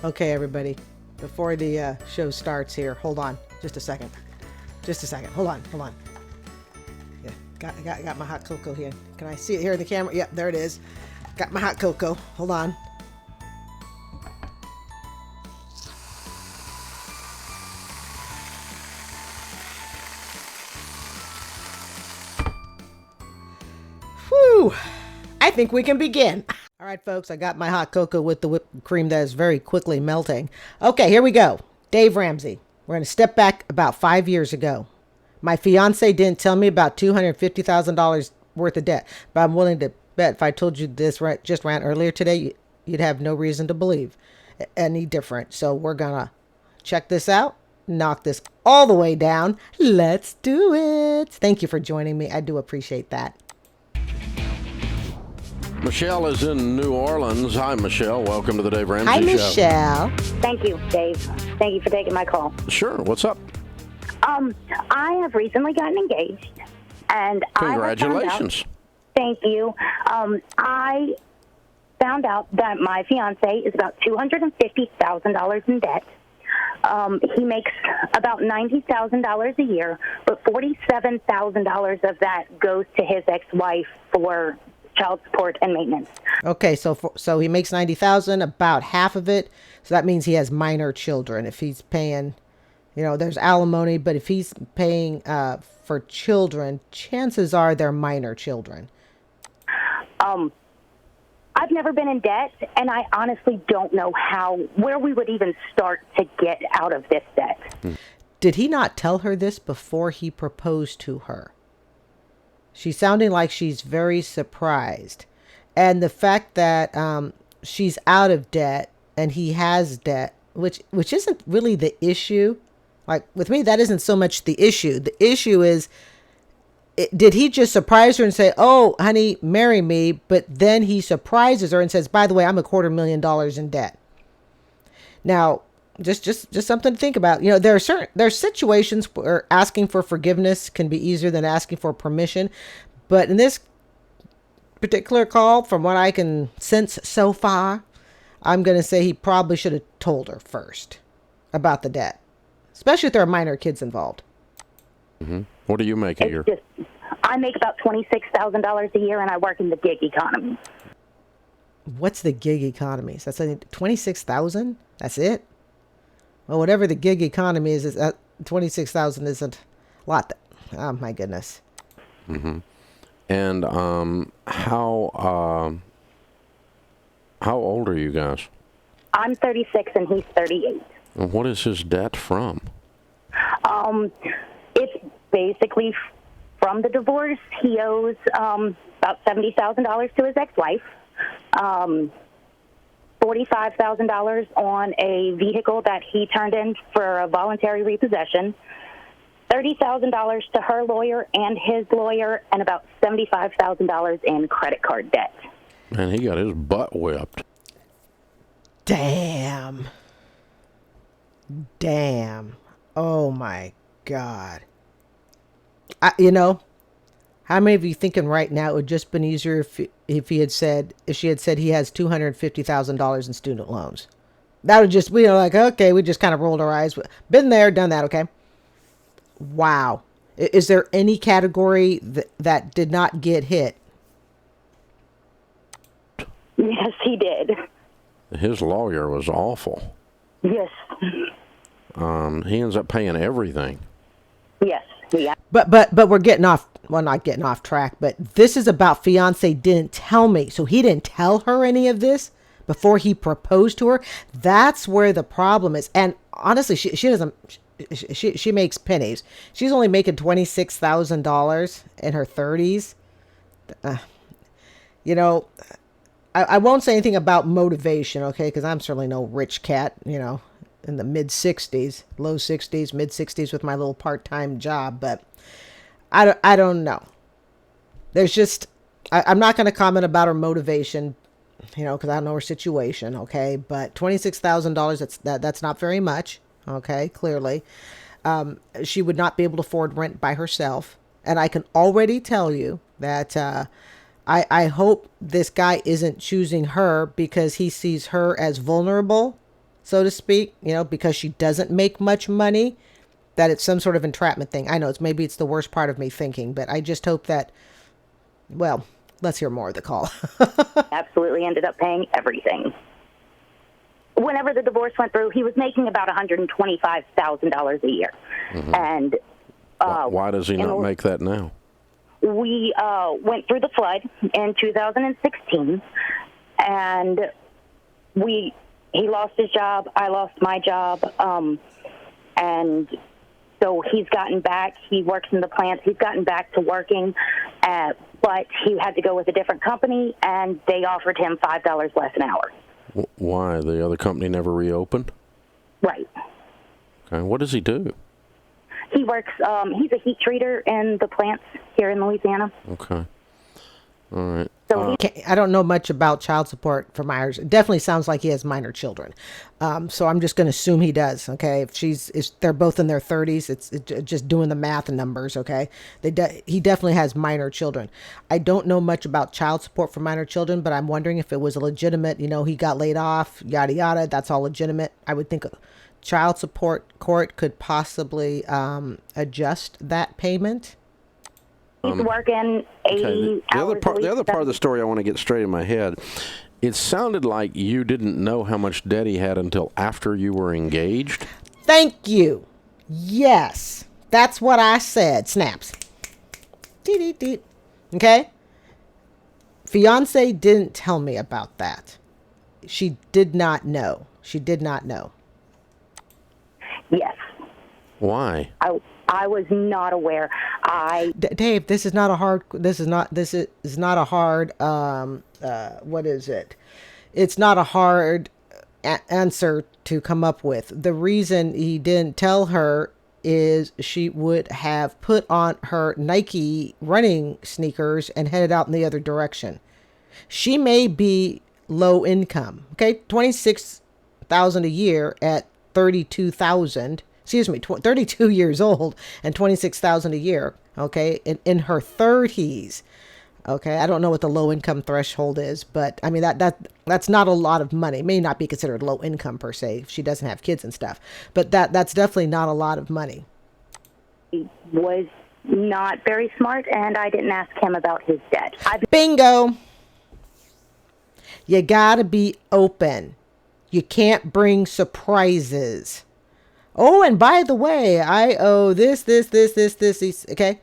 Okay, everybody, before the show starts here, hold on just a second. Just a second. Hold on. Yeah, got my hot cocoa here. Can I see it here in the camera? Yep, there it is. Got my hot cocoa. Hold on. Whew. I think we can begin. All right, folks, I got my hot cocoa with the whipped cream that is very quickly melting. Okay, here we go. Dave Ramsey. We're going to step back about 5 years ago. My fiance didn't tell me about $250,000 worth of debt, but I'm willing to bet if I told you this just ran earlier today, you'd have no reason to believe any different. So we're going to check this out, knock this all the way down. Let's do it. Thank you for joining me. I do appreciate that. Michelle is in New Orleans. Hi, Michelle. Welcome to the Dave Ramsey Hi, Show. Michelle. Thank you, Dave. Thank you for taking my call. Sure. What's up? I have recently gotten engaged, and Congratulations. Thank you. I found out that my fiance is about $250,000 in debt. He makes about $90,000 a year, but $47,000 of that goes to his ex-wife for child support and maintenance. Okay, so he makes $90,000, about half of it. So that means he has minor children. If he's paying, there's alimony, but if he's paying for children, chances are they're minor children. I've never been in debt, and I honestly don't know where we would even start to get out of this debt. Did he not tell her this before he proposed to her? She's sounding like she's very surprised. And the fact that she's out of debt and he has debt, which isn't really the issue. Like with me, that isn't so much the issue. The issue is, did he just surprise her and say, "Oh, honey, marry me"? But then he surprises her and says, "By the way, I'm $250,000 in debt." Now, just something to think about. There are situations where asking for forgiveness can be easier than asking for permission. But in this particular call, from what I can sense so far, I'm going to say he probably should have told her first about the debt, especially if there are minor kids involved. Mm-hmm. What do you make a year? I make about $26,000 a year, and I work in the gig economy. What's the gig economy? So that's $26,000? That's it? Well, whatever the gig economy is $26,000 isn't a lot. Oh my goodness. Mm-hmm. And how old are you guys? I'm 36 and he's 38. And what is his debt from? It's basically from the divorce. He owes about $70,000 to his ex-wife. $45,000 on a vehicle that he turned in for a voluntary repossession, $30,000 to her lawyer and his lawyer, and about $75,000 in credit card debt. And he got his butt whipped. Damn. Oh my God. How many of you thinking right now it would just been easier if she had said he has $250,000 in student loans? That would just, like, okay, we just kind of rolled our eyes. Been there, done that, okay? Wow. Is there any category that did not get hit? Yes, he did. His lawyer was awful. Yes. He ends up paying everything. Yes. Yeah. But we're getting off, well, not getting off track, but this is about fiance didn't tell me. So he didn't tell her any of this before he proposed to her. That's where the problem is. And honestly, she doesn't, she makes pennies. She's only making $26,000 in her 30s. I won't say anything about motivation, okay? Because I'm certainly no rich cat, in the mid 60s, low 60s, mid 60s with my little part-time job. But I don't know. There's just, I'm not going to comment about her motivation, because I don't know her situation, okay? But $26,000, that's not very much, okay? Clearly. She would not be able to afford rent by herself. And I can already tell you that I hope this guy isn't choosing her because he sees her as vulnerable. so to speak, because she doesn't make much money, that it's some sort of entrapment thing. I know maybe it's the worst part of me thinking, but I just hope that, well, let's hear more of the call. Absolutely ended up paying everything. Whenever the divorce went through, he was making about $125,000 a year. Mm-hmm. And why does he not make that now? We went through the flood in 2016, and he lost his job, I lost my job, and so he's gotten back. He works in the plants. He's gotten back to working, but he had to go with a different company, and they offered him $5 less an hour. Why? The other company never reopened? Right. Okay. What does he do? He works, he's a heat treater in the plants here in Louisiana. Okay. All right. So I don't know much about child support for minors. It definitely sounds like he has minor children. So I'm just going to assume he does. Okay. If they're both in their 30s, it's just doing the math and numbers. Okay. He definitely has minor children. I don't know much about child support for minor children, but I'm wondering if it was a legitimate, he got laid off, yada, yada. That's all legitimate. I would think child support court could possibly adjust that payment. He's working 80 hours a week. The other part of the story I want to get straight in my head, it sounded like you didn't know how much debt he had until after you were engaged. Thank you. Yes, that's what I said. Snaps. Okay? Fiance didn't tell me about that. She did not know. Yes. Why? I was not aware. Dave, this is not a hard. What is it? It's not a hard answer to come up with. The reason he didn't tell her is she would have put on her Nike running sneakers and headed out in the other direction. She may be low income. Okay, 26,000 a year at 32,000. 32 years old and 26,000 a year. Okay, in her 30s. Okay, I don't know what the low income threshold is, but I mean that's not a lot of money. It may not be considered low income per se if she doesn't have kids and stuff, but that's definitely not a lot of money. He was not very smart, and I didn't ask him about his debt. Bingo. You gotta be open. You can't bring surprises. Oh, and by the way, I owe this, okay?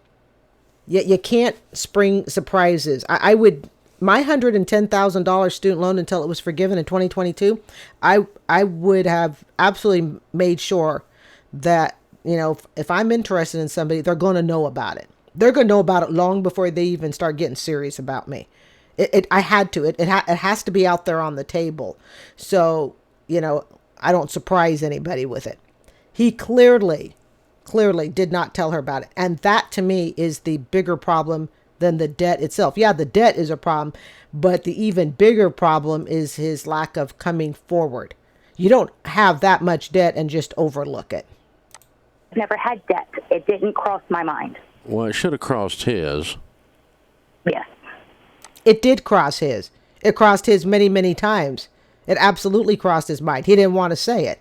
You can't spring surprises. I would, my $110,000 student loan until it was forgiven in 2022, I would have absolutely made sure that, if I'm interested in somebody, they're going to know about it. They're going to know about it long before they even start getting serious about me. I had to. It has to be out there on the table. So, I don't surprise anybody with it. He clearly did not tell her about it. And that to me is the bigger problem than the debt itself. Yeah, the debt is a problem, but the even bigger problem is his lack of coming forward. You don't have that much debt and just overlook it. Never had debt. It didn't cross my mind. Well, it should have crossed his. Yes. It did cross his. It crossed his many, many times. It absolutely crossed his mind. He didn't want to say it.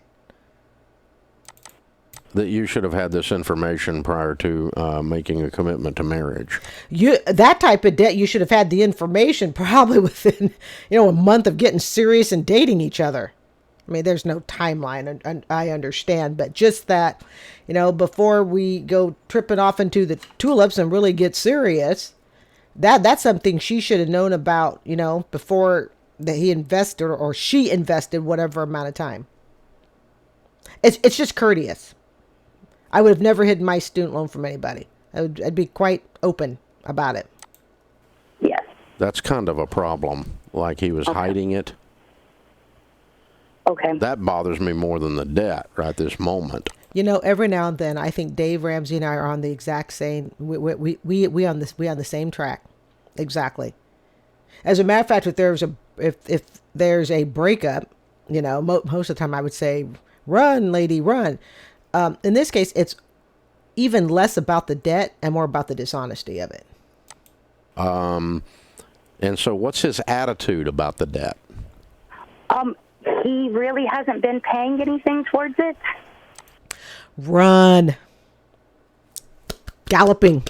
That you should have had this information prior to making a commitment to marriage. That type of debt, you should have had the information probably within, a month of getting serious and dating each other. I mean, there's no timeline, and I understand, but just that, before we go tripping off into the tulips and really get serious, that's something she should have known about, before that he invested or she invested whatever amount of time. It's just courteous. I would have never hidden my student loan from anybody. I'd be quite open about it. Yes. That's kind of a problem, like he was hiding it. Okay. That bothers me more than the debt right this moment. Every now and then, I think Dave Ramsey and I are on the exact same. We on the same track, exactly. As a matter of fact, if there's a breakup, most of the time I would say, "Run, lady, run." In this case, it's even less about the debt and more about the dishonesty of it. And so, what's his attitude about the debt? he really hasn't been paying anything towards it. Run. Galloping.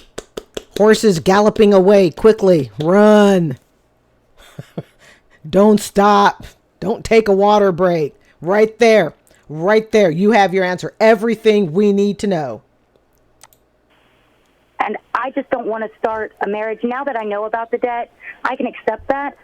Horses galloping away quickly. Run. Don't stop. Don't take a water break. Right there. Right there. You have your answer. Everything we need to know. And I just don't want to start a marriage. Now that I know about the debt, I can accept that.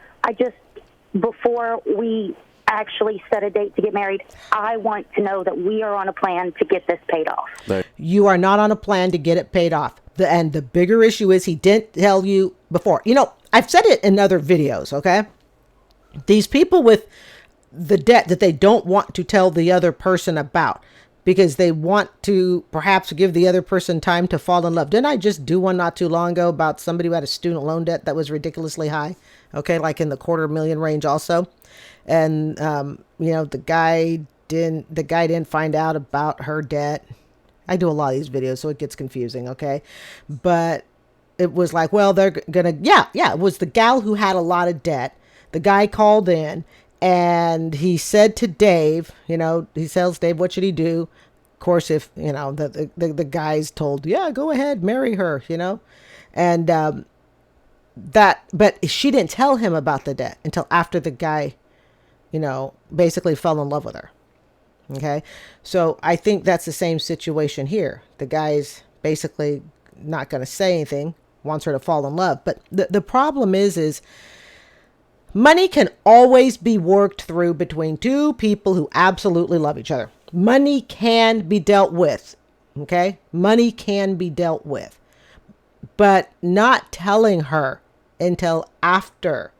Before we actually set a date to get married, I want to know that we are on a plan to get this paid off. You are not on a plan to get it paid off. And the bigger issue is he didn't tell you before. You know, I've said it in other videos, okay? These people with the debt that they don't want to tell the other person about because they want to perhaps give the other person time to fall in love. Didn't I just do one not too long ago about somebody who had a student loan debt that was ridiculously high? Okay, like in the $250,000 range also. And, you know, the guy didn't find out about her debt. I do a lot of these videos, so it gets confusing, okay? But it was like, well, they're going to, it was the gal who had a lot of debt. The guy called in and he said to Dave, you know, he tells Dave, what should he do? Of course, if, you know, the guy's told, yeah, go ahead, marry her, you know? And but she didn't tell him about the debt until after the guy, you know, basically fell in love with her. Okay. So I think that's the same situation here. The guy's basically not going to say anything, wants her to fall in love. But the problem is money can always be worked through between two people who absolutely love each other. Money can be dealt with. Okay. Money can be dealt with, but not telling her until after,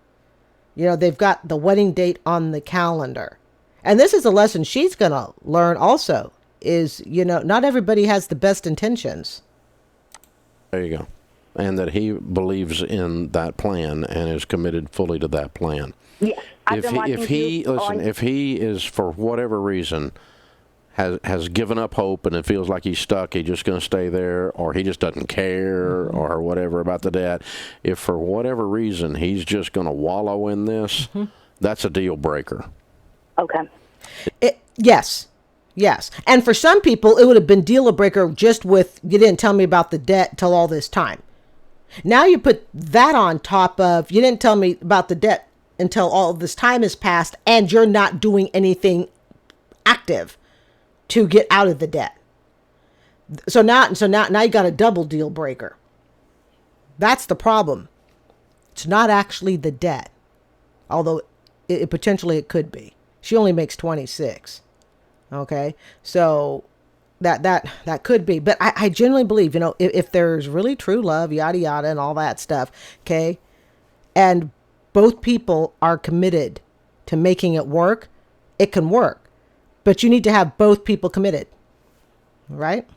you know, they've got the wedding date on the calendar. And this is a lesson she's going to learn also is, you know, not everybody has the best intentions. There you go. And that he believes in that plan and is committed fully to that plan. Yes. If he is, for whatever reason, has given up hope and it feels like he's stuck, he's just going to stay there, or he just doesn't care or whatever about the debt, if for whatever reason he's just going to wallow in this, that's a deal breaker. Okay. Yes. And for some people, it would have been deal breaker just with, you didn't tell me about the debt till all this time. Now you put that on top of, you didn't tell me about the debt until all this time has passed and you're not doing anything active to get out of the debt. So now you got a double deal breaker. That's the problem. It's not actually the debt, although it potentially it could be. She only makes 26. Okay. So that could be, but I genuinely believe, you know, if there's really true love, yada, yada, and all that stuff. Okay. And both people are committed to making it work. It can work, but you need to have both people committed. Right.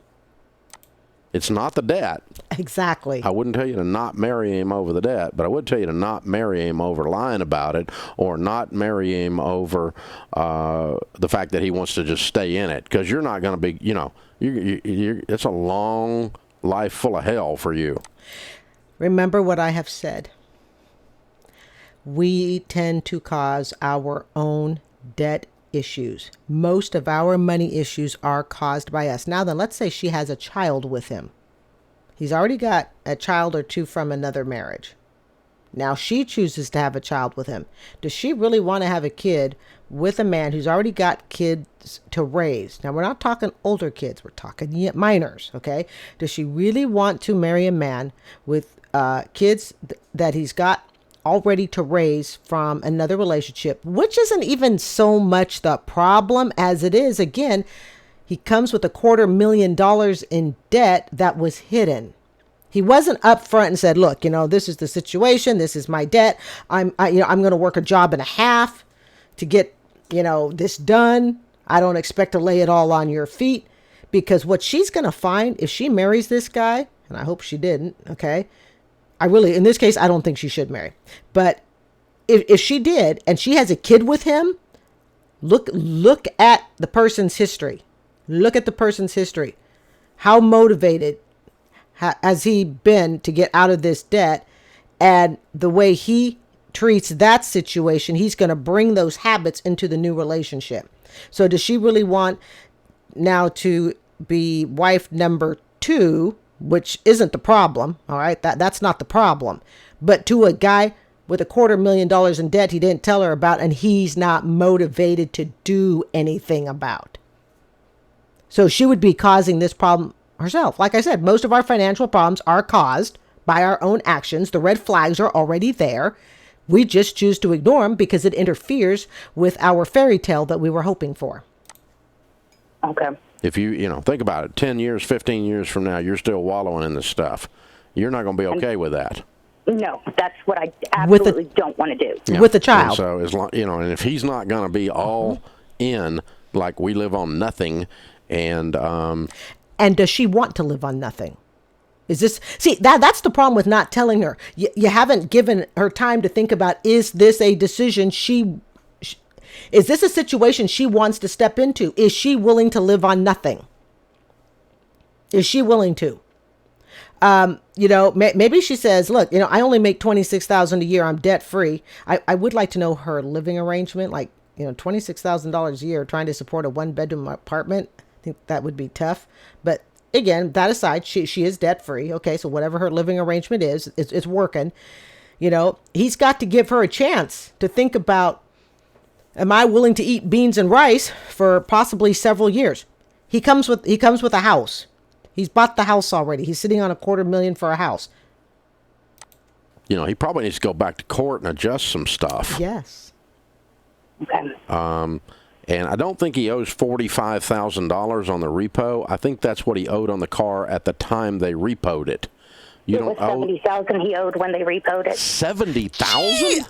It's not the debt. Exactly. I wouldn't tell you to not marry him over the debt, but I would tell you to not marry him over lying about it, or not marry him over the fact that he wants to just stay in it, because you're not going to be, you know, it's a long life full of hell for you. Remember what I have said. We tend to cause our own debt issues. Most of our money issues are caused by us. Now then, let's say she has a child with him. He's already got a child or two from another marriage. Now she chooses to have a child with him. Does she really want to have a kid with a man who's already got kids to raise? Now we're not talking older kids. We're talking minors. Okay. Does she really want to marry a man with kids that he's got already to raise from another relationship, which isn't even so much the problem as it is, again, he comes with $250,000 in debt that was hidden. He wasn't upfront and said, look, you know, this is the situation. This is my debt. I'm going to work a job and a half to get, you know, this done. I don't expect to lay it all on your feet, because what she's going to find if she marries this guy, and I hope she didn't. Okay. In this case, I don't think she should marry. But if she did, and she has a kid with him, look at the person's history. Look at the person's history. How motivated has he been to get out of this debt? And the way he treats that situation, he's going to bring those habits into the new relationship. So does she really want now to be wife number 2, which isn't the problem? All right. That's not the problem. But to a guy with $250,000 in debt he didn't tell her about, and he's not motivated to do anything about. So she would be causing this problem herself. Like I said, most of our financial problems are caused by our own actions. The red flags are already there. We just choose to ignore them because it interferes with our fairy tale that we were hoping for. Okay. If you think about it, 10 years, 15 years from now, you're still wallowing in this stuff. You're not going to be okay with that. No, that's what I absolutely don't want to do. Yeah. With a child. And so as long, and if he's not going to be all in, like we live on nothing, and does she want to live on nothing? Is this, see, that's the problem with not telling her. You haven't given her time to think about, is this a decision is this a situation she wants to step into? Is she willing to live on nothing? Is she willing to? Maybe she says, look, I only make $26,000 a year. I'm debt free. I would like to know her living arrangement. Like, $26,000 a year trying to support a 1-bedroom apartment. I think that would be tough. But again, that aside, she is debt free. Okay. So whatever her living arrangement is, it's working. He's got to give her a chance to think about, am I willing to eat beans and rice for possibly several years? He comes with a house. He's bought the house already. He's sitting on $250,000 for a house. He probably needs to go back to court and adjust some stuff. Yes. Okay. And I don't think he owes $45,000 on the repo. I think that's what he owed on the car at the time they repoed it. It was $70,000 he owed when they repoed it. $70,000?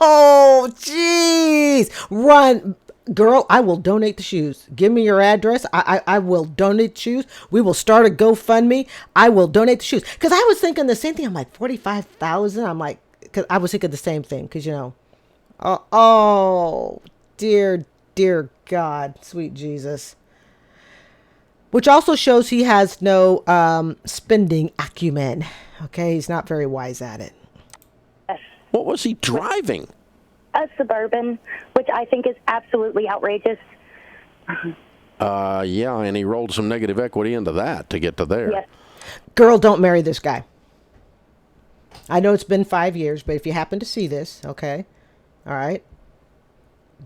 Oh, jeez. Run. Girl, I will donate the shoes. Give me your address. I will donate shoes. We will start a GoFundMe. I will donate the shoes. Because I was thinking the same thing. I'm like, 45,000. I'm like, because I was thinking the same thing. Because, dear God, sweet Jesus. Which also shows he has no spending acumen. Okay, he's not very wise at it. What was he driving? A Suburban, which I think is absolutely outrageous. Yeah, and he rolled some negative equity into that to get to there. Yes. Girl, don't marry this guy. I know it's been 5 years, but if you happen to see this, okay, all right,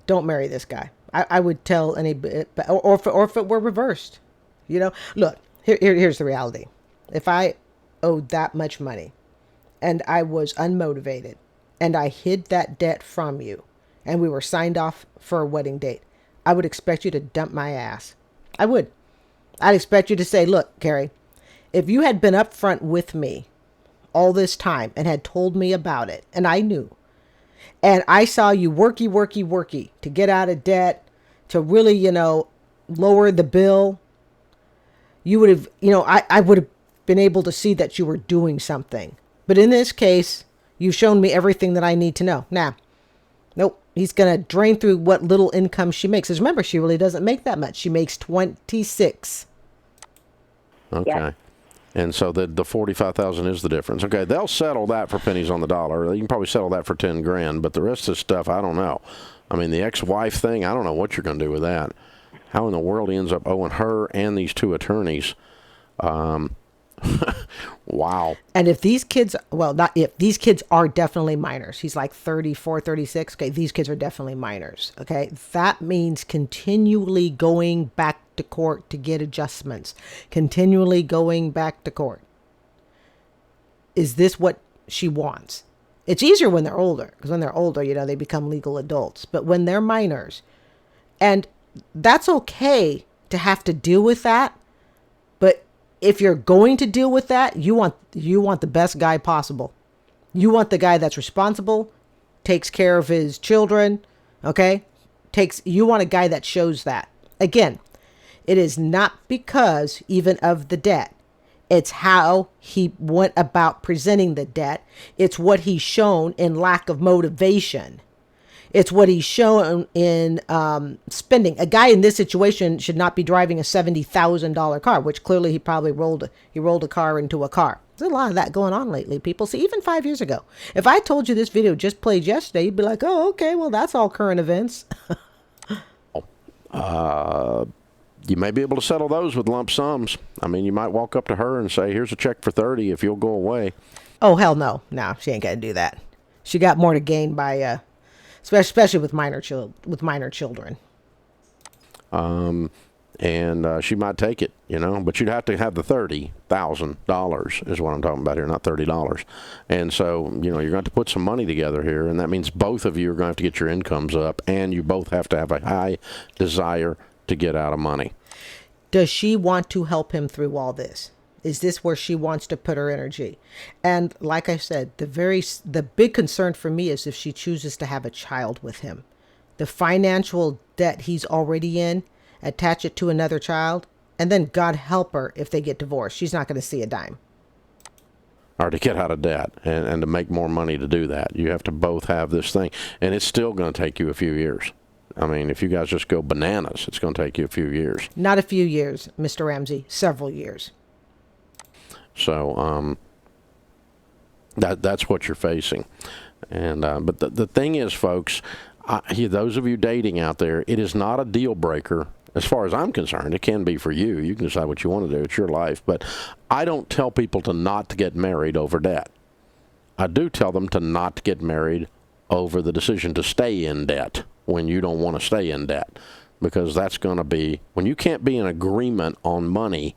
don't marry this guy. I would tell or if it were reversed. Look, here's the reality. If I owed that much money and I was unmotivated and I hid that debt from you and we were signed off for a wedding date, I would expect you to dump my ass. I would. I'd expect you to say, look, Carrie, if you had been upfront with me all this time and had told me about it, and I knew, and I saw you worky to get out of debt, to really, lower the bill, you would have, I would have been able to see that you were doing something. But in this case, you've shown me everything that I need to know. Nah, nope. He's going to drain through what little income she makes. Because remember, she really doesn't make that much. She makes 26. Okay. Yeah. And so the 45,000 is the difference. Okay, they'll settle that for pennies on the dollar. You can probably settle that for 10 grand, but the rest of the stuff, I don't know. I mean, the ex-wife thing, I don't know what you're going to do with that. How in the world he ends up owing her and these 2 attorneys? Wow. And if these kids, these kids are definitely minors. He's like 34, 36. Okay, these kids are definitely minors. Okay, that means continually going back to court to get adjustments. Continually going back to court. Is this what she wants? It's easier when they're older, because when they're older, they become legal adults. But when they're minors, and that's okay to have to deal with that, but if you're going to deal with that, you want the best guy possible. You want the guy that's responsible, takes care of his children, okay? You want a guy that shows that. Again, it is not because even of the debt. It's how he went about presenting the debt. It's what he's shown in lack of motivation. It's what he's shown in spending. A guy in this situation should not be driving a $70,000 car, which clearly he probably rolled a car into a car. There's a lot of that going on lately, people. See, even 5 years ago, if I told you this video just played yesterday, you'd be like, oh, okay, well, that's all current events. You may be able to settle those with lump sums. I mean, you might walk up to her and say, here's a check for 30 if you'll go away. Oh, hell no. No, she ain't going to do that. She got more to gain by, especially with minor children. And she might take it, but you'd have to have the $30,000 is what I'm talking about here, not $30. And so, you're going to have to put some money together here, and that means both of you are going to have to get your incomes up, and you both have to have a high desire to get out of money. Does she want to help him through all this? Is this where she wants to put her energy? And like I said, the big concern for me is if she chooses to have a child with him. The financial debt he's already in, attach it to another child, and then God help her if they get divorced. She's not going to see a dime. Or to get out of debt and to make more money to do that. You have to both have this thing. And it's still going to take you a few years. I mean, if you guys just go bananas, it's going to take you a few years. Not a few years, Mr. Ramsey. Several years. So that's what you're facing. And but the thing is, folks, those of you dating out there, it is not a deal breaker. As far as I'm concerned, it can be for you. You can decide what you want to do. It's your life. But I don't tell people not to get married over debt. I do tell them not to get married over the decision to stay in debt when you don't want to stay in debt. Because that's going to be, when you can't be in agreement on money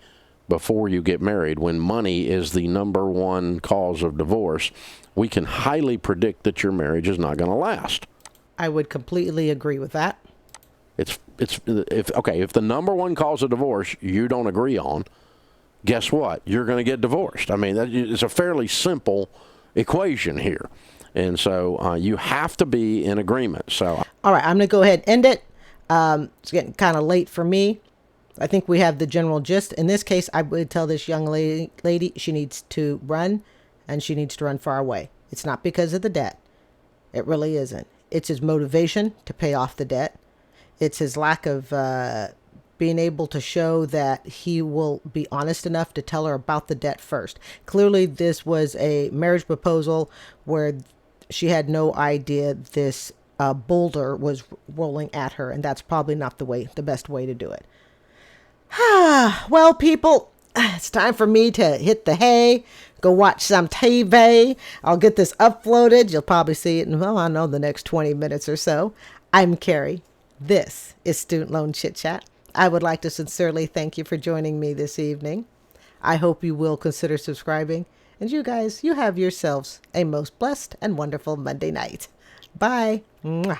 before you get married, when money is the number one cause of divorce, we can highly predict that your marriage is not going to last. I would completely agree with that. If the number one cause of divorce you don't agree on, guess what? You're going to get divorced. I mean, it's a fairly simple equation here. And so you have to be in agreement. So, all right, I'm going to go ahead and end it. It's getting kind of late for me. I think we have the general gist. In this case, I would tell this young lady she needs to run, and she needs to run far away. It's not because of the debt. It really isn't. It's his motivation to pay off the debt. It's his lack of being able to show that he will be honest enough to tell her about the debt first. Clearly, this was a marriage proposal where she had no idea this boulder was rolling at her, and that's probably not the best way to do it. Well, people, it's time for me to hit the hay, go watch some TV. I'll get this uploaded. You'll probably see it in, the next 20 minutes or so. I'm Carrie. This is Student Loan Chit-Chat. I would like to sincerely thank you for joining me this evening. I hope you will consider subscribing. And you guys, you have yourselves a most blessed and wonderful Monday night. Bye. Mwah.